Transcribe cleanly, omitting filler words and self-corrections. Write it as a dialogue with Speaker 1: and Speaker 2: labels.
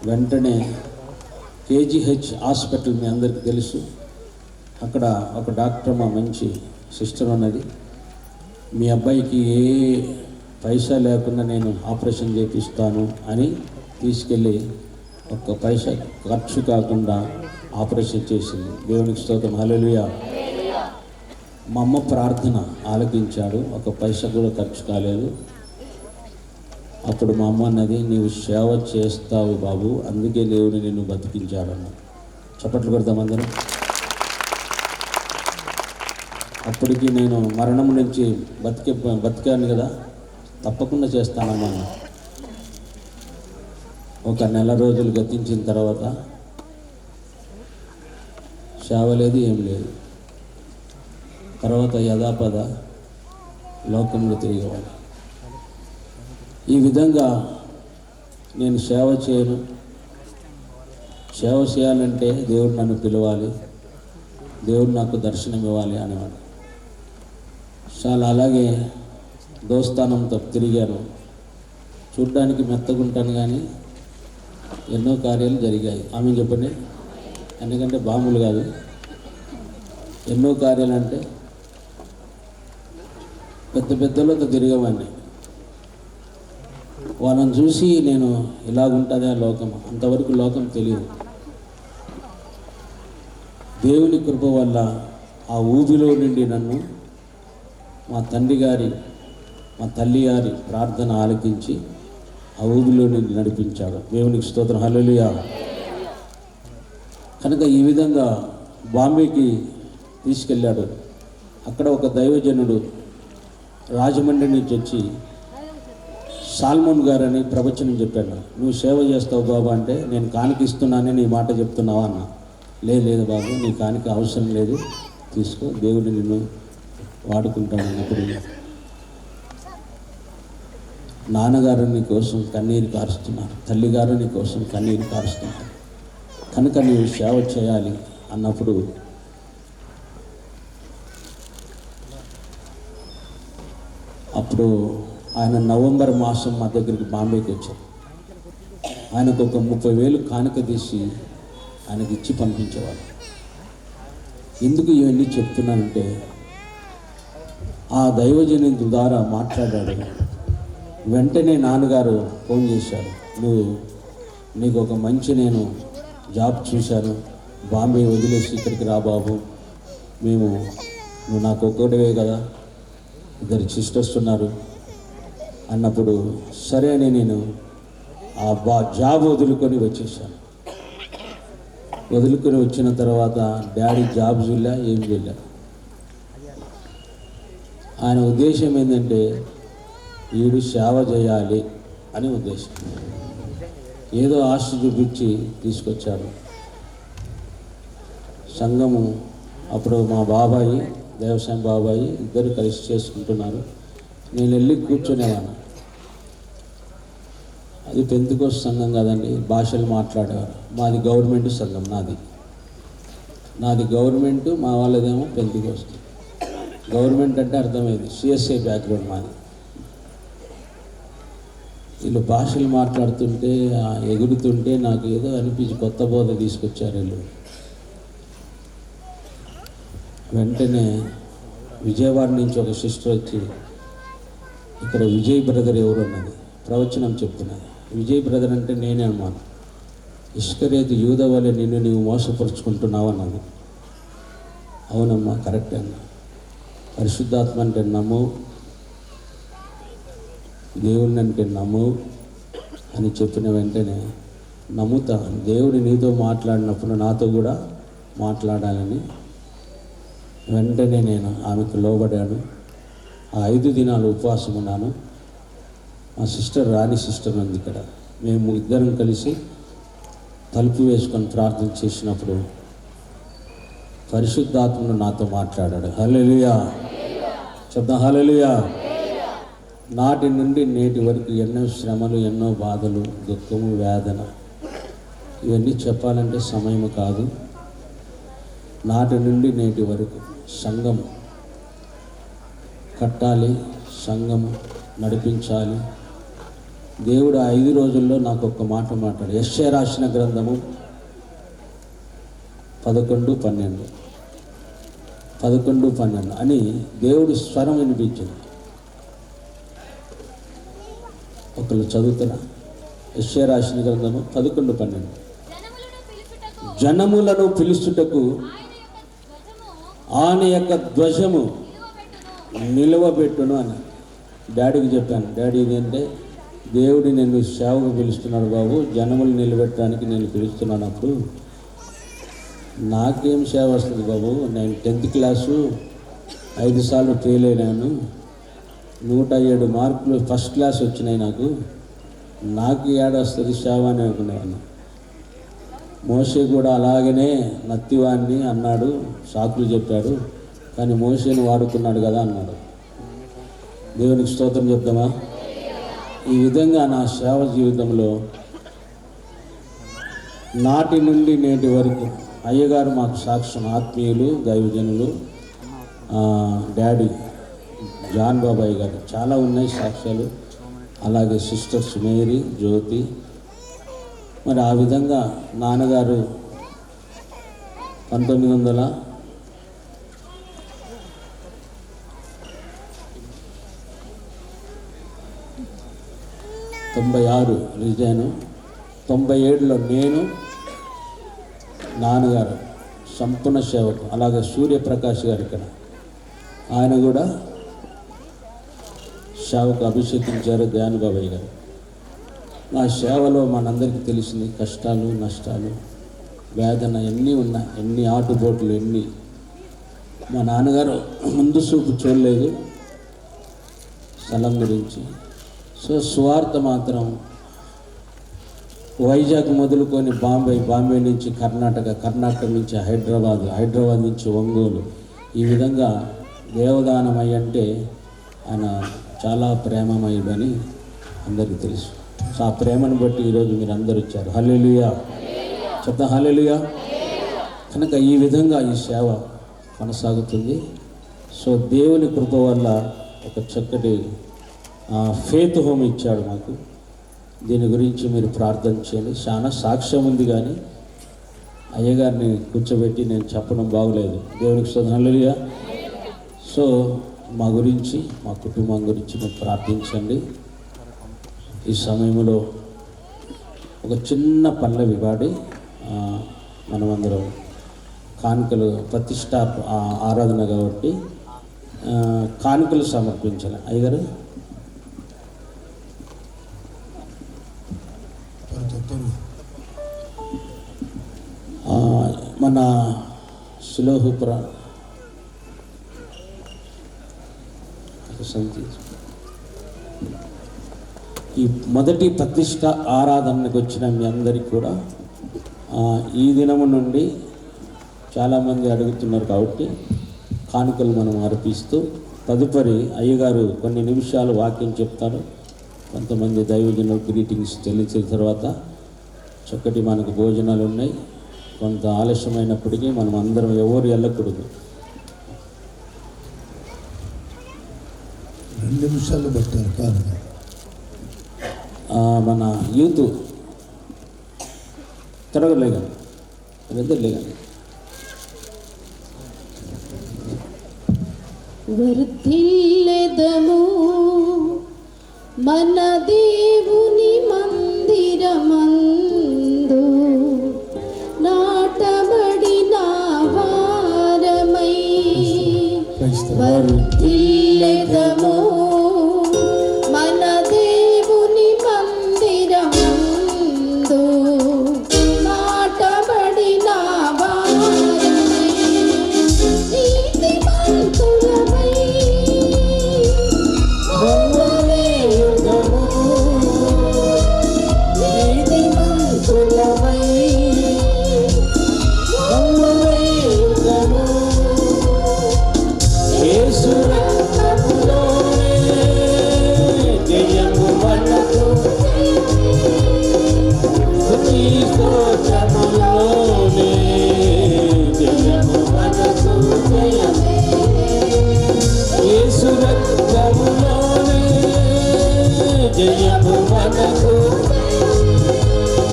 Speaker 1: వెంటనే KGH hospital మీ అందరికీ తెలుసు. అక్కడ ఒక డాక్టర్ మా మంచి సిస్టర్ ఉన్నది. మీ అబ్బాయికి ఏ పైసా లేకుండా నేను ఆపరేషన్ చేపిస్తాను అని తీసుకెళ్ళి ఒక్క పైసా ఖర్చు కాకుండా ఆపరేషన్ చేసింది. దేవునికి స్తోత్రం, హల్లెలూయా. మా అమ్మ ప్రార్థన ఆలకించాడు, ఒక పైసా కూడా ఖర్చు కాలేదు. అప్పుడు మా అమ్మ అన్నది, నీవు సేవ చేస్తావు బాబు, అందుకే దేవుని నిన్ను బతికించాడన్న. చప్పట్లు కొడతాం అందరం. అప్పటికి నేను మరణం నుంచి బతికాను కదా, తప్పకుండా చేస్తానమ్మా. ఒక నెల రోజులు గతించిన తర్వాత సేవ లేదు, ఏం లేదు. తర్వాత యథాపద లోకంలో తిరిగేవాడు. ఈ విధంగా నేను సేవ చేయను. సేవ చేయాలంటే దేవుడు నన్ను పిలవాలి, దేవుడు నాకు దర్శనం ఇవ్వాలి అనేవాడు. చాలా అలాగే దోస్తానంతో తిరిగాను. చూడ్డానికి మెత్తగుంటాను కానీ ఎన్నో కార్యాలు జరిగాయి. ఆమె చెప్పండి. ఎందుకంటే బాంబులు కాదు, ఎన్నో కార్యాలు అంటే పెద్ద పెద్దలతో తిరిగేవాడిని. వాళ్ళని చూసి నేను ఇలాగుంటుందా లోకం, అంతవరకు లోకం తెలియదు. దేవుని కృప వల్ల ఆ ఊబిలో నుండి నన్ను మా తండ్రి గారి మా తల్లి గారి ప్రార్థన ఆలకించి ఆ ఊబిలో నుండి నడిపించాడు. దేవునికి స్తోత్రం, హల్లెలూయా. కనుక ఈ విధంగా బాంబేకి తీసుకెళ్ళాడు. అక్కడ ఒక దైవజనుడు రాజమండ్రి నుంచి వచ్చి సాల్మోన్ గారని ప్రవచనం చెప్పాను. నువ్వు సేవ చేస్తావు బాబా అంటే, నేను కానుక ఇస్తున్నానని నీ మాట చెప్తున్నావా అన్న. లేదు బాబు, నీ కానుక అవసరం లేదు, తీసుకో, దేవుడు నిన్ను వాడుకుంటాను అన్నప్పుడు నాన్నగారు నీ కోసం కన్నీరు కారుస్తున్నారు, తల్లిగారు నీ కోసం కన్నీరు కారుస్తున్నారు, కనుక నీవు సేవ చేయాలి అన్నప్పుడు అప్పుడు ఆయన నవంబర్ మాసం మా దగ్గరికి బాంబేకి వచ్చారు. ఆయనకు ఒక 30,000 కానుక తీసి ఆయనకి ఇచ్చి పంపించేవాడు. ఎందుకు ఇవన్నీ చెప్తున్నానంటే, ఆ దైవజనుడి ద్వారా మాట్లాడాడు. వెంటనే నాన్నగారు ఫోన్ చేశారు, నీకు ఒక మంచి నేను జాబ్ చూశాను, బాంబే వదిలేసి ఇక్కడికి రా బాబు, నువ్వు నాకు ఒక్కడివే కదా, 2 సిస్టర్స్ ఉన్నారు అన్నప్పుడు సరే అని నేను ఆ జాబ్ వదులుకొని వచ్చేసాను. వదులుకొని వచ్చిన తర్వాత డాడీ జాబ్ చూడలే, ఏం చేయలే. ఆయన ఉద్దేశం ఏంటంటే వీడు సేవ చేయాలి అని ఉద్దేశం. ఏదో ఆశ చూపించి తీసుకొచ్చాడు. సంఘము అప్పుడు మా బాబాయి, దేవసాయం బాబాయి ఇద్దరు కలిసి చేసుకుంటున్నారు. నేను వెళ్ళి కూర్చునేవాను. అది పెంతెకోస్తు సంఘం కాదండి, భాషలు మాట్లాడేవారు. మాది గవర్నమెంట్ సంఘం, నాది గవర్నమెంట్, మా వాళ్ళదేమో పెంతెకోస్తు. గవర్నమెంట్ అంటే అర్థమైంది, సిఎస్ఐ బ్యాక్గ్రౌండ్ మాది. వీళ్ళు భాషలు మాట్లాడుతుంటే ఎగురుతుంటే నాకు ఏదో అనిపించి కొత్త బోధ తీసుకొచ్చారు వీళ్ళు. వెంటనే విజయవాడ నుంచి ఒక సిస్టర్ వచ్చి, ఇక్కడ విజయ్ బ్రదర్ ఎవరు అన్నది, ప్రవచనం చెప్తున్నది. విజయ్ బ్రదర్ అంటే నేనే అన్నాను. ఇష్కరేతు యూద వలె నిన్ను నీవు మోసపరుచుకుంటున్నావు అన్నది. అవునమ్మా, కరెక్ట్ అన్నా. పరిశుద్ధాత్మ అంటే నమ్ము, దేవుడిని అంటే నమ్ము అని చెప్పిన వెంటనే నమ్ముతా, దేవుడు నీతో మాట్లాడినప్పుడు నాతో కూడా మాట్లాడాలని వెంటనే నేను ఆమెకు లోబడాను. ఆ 5 దినాలు ఉపవాసం ఉన్నాను. మా సిస్టర్ రాణి సిస్టర్ ఉంది ఇక్కడ. మేము ఇద్దరం కలిసి తలుపు వేసుకొని ప్రార్థన చేసినప్పుడు పరిశుద్ధాత్మను నాతో మాట్లాడాడు. హల్లెలూయా, చెప్దాం హల్లెలూయా. నాటి నుండి నేటి వరకు ఎన్నో శ్రమలు, ఎన్నో బాధలు, దుఃఖము, వేదన, ఇవన్నీ చెప్పాలంటే సమయం కాదు. నాటి నుండి నేటి వరకు సంఘం కట్టాలి, సంఘం నడిపించాలి, దేవుడు ఆ 5 రోజుల్లో నాకు ఒక్క మాట మాట్లాడు. యెషయా రాసిన గ్రంథము 11:12 అని దేవుడి స్వరం వినిపించింది. ఒకళ్ళు చదువుతున్నా. యెషయా రాసిన గ్రంథము 11:12 జనములను పిలుచుటకు ఆయన యొక్క ధ్వజము నిలువబెట్టును అని డాడీకి చెప్పాను. డాడీ ఇదేంటే దేవుడు నేను సేవకు పిలుస్తున్నాడు బాబు, జనములు నిలబెట్టడానికి నేను పిలుస్తున్నానప్పుడు నాకేం సేవ వస్తుంది బాబు, నేను 10th క్లాసు 5 సార్లు ఫెయిల్ అయినాను, 107 మార్కులు ఫస్ట్ క్లాస్ వచ్చినాయి, నాకు ఏడొస్తుంది సేవ అని అనుకునేవాడిని. మోషే కూడా అలాగనే నత్తివాణ్ణి అన్నాడు, సాకులు చెప్పాడు, కానీ మోషేని వాడుకున్నాడు కదా అన్నాడు. దేవునికి స్తోత్రం చెప్తామా? ఈ విధంగా నా సేవ జీవితంలో నాటి నుండి నేటి వరకు అయ్యగారు మాకు సాక్ష్యం, ఆత్మీయులు, దైవజనులు, డాడీ జాన్ బాబాయ్ గారు చాలా ఉన్నాయి సాక్ష్యాలు. అలాగే సిస్టర్స్ మేరీ, జ్యోతి. మరి ఆ విధంగా నాన్నగారు 1996 రిజైను, 97లో నేను, నాన్నగారు సంపూర్ణ సేవకు. అలాగే సూర్యప్రకాష్ గారు ఇక్కడ, ఆయన కూడా సేవకు అభిషేకించారు. ధ్యాన్ బాబాయ్ గారు. నా సేవలో మనందరికీ తెలిసింది కష్టాలు, నష్టాలు, వేదన ఎన్ని ఉన్నాయి, ఎన్ని ఆటుపోట్లు, ఎన్ని. మా నాన్నగారు ముందు చూపు చూడలేదు స్థలం గురించి. సో సువార్త మాత్రం వైజాగ్ మొదలుకొని బాంబే నుంచి కర్ణాటక నుంచి హైదరాబాద్ నుంచి ఒంగోలు, ఈ విధంగా దేవదానమై అంటే ఆయన చాలా ప్రేమమయుడని అందరికీ తెలుసు. సో ఆ ప్రేమను బట్టి ఈరోజు మీరు అందరూ వచ్చారు. హల్లెలూయా చెప్తా, హల్లెలూయా. కనుక ఈ విధంగా ఈ సేవ కొనసాగుతుంది. సో దేవుని కృప వల్ల ఒక చక్కటి ఫేత్ హోమ్ ఇచ్చాడు నాకు. దీని గురించి మీరు ప్రార్థన చేయండి. చాలా సాక్ష్యం ఉంది, కానీ అయ్యగారిని కూర్చోబెట్టి నేను చెప్పడం బాగలేదు. దేవునికి స్తోత్రం, హల్లెలూయా. సో మా గురించి, మా కుటుంబం గురించి మీరు ప్రార్థించండి. ఈ సమయంలో ఒక చిన్న పల్లవి పాడి మనమందరం కానుకలు, ప్రతిష్ట ఆరాధన కాబట్టి కానుకలు సమర్పించాలి. అయ్యగారు మన శిలోహుపుర ఈ మొదటి ప్రతిష్ట ఆరాధనకు వచ్చిన మీ అందరికీ కూడా ఈ దినము నుండి చాలామంది అడుగుతున్నారు కాబట్టి కానుకలు మనం అర్పిస్తూ, తదుపరి అయ్యగారు కొన్ని నిమిషాలు వాక్యం చెప్తారు. కొంతమంది దైవజనులు గ్రీటింగ్స్ తెలిసిన తర్వాత చక్కటి మనకు భోజనాలు ఉన్నాయి. కొంత ఆలస్యమైనప్పటికీ మనం అందరం ఎవరు వెళ్ళకూడదు.
Speaker 2: 2 నిమిషాలు పట్టారు కాదు.
Speaker 1: మన యూత్ తిరగలేగాను, నిద్రలేగాను.
Speaker 3: వర్ధిల్లెదము మన దేవుని మందిరమందు, నాటబడిన వారమై వర్ధిల్లెదము మన దేవుని మందిరమందు.